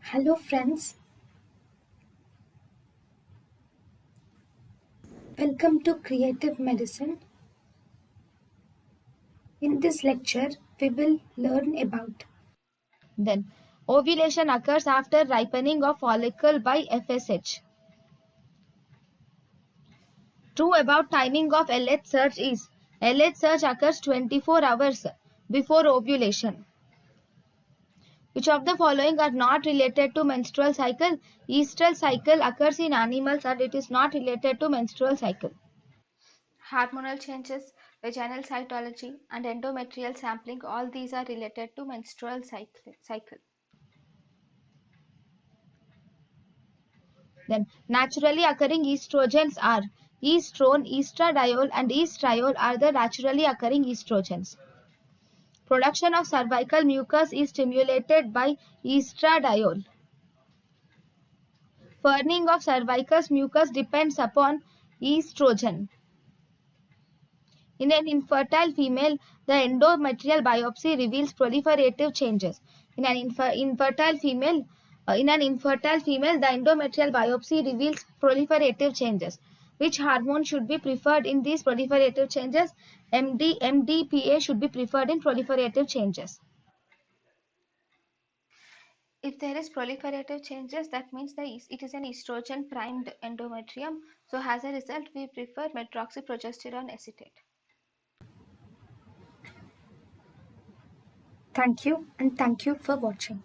Hello friends, welcome to Creative Medicine. In this lecture, we will learn about Then, ovulation occurs after ripening of follicle by FSH. True about timing of LH surge is LH surge occurs 24 hours before ovulation. Which of the following are not related to menstrual cycle? Estrous cycle occurs in animals and it is not related to menstrual cycle. Hormonal changes, vaginal cytology, and endometrial sampling, all these are related to menstrual cycle. Then, naturally occurring estrogens are estrone, estradiol, and estriol are the naturally occurring estrogens. Production of cervical mucus is stimulated by estradiol. Furning of cervical mucus depends upon estrogen. In an infertile female, the endometrial biopsy reveals proliferative changes. In an infertile female, the endometrial biopsy reveals proliferative changes. Which hormone should be preferred in these proliferative changes? MDPA should be preferred in proliferative changes. If there is proliferative changes, that means it is an estrogen primed endometrium. So as a result, we prefer medroxyprogesterone acetate. thank you and thank you for watching.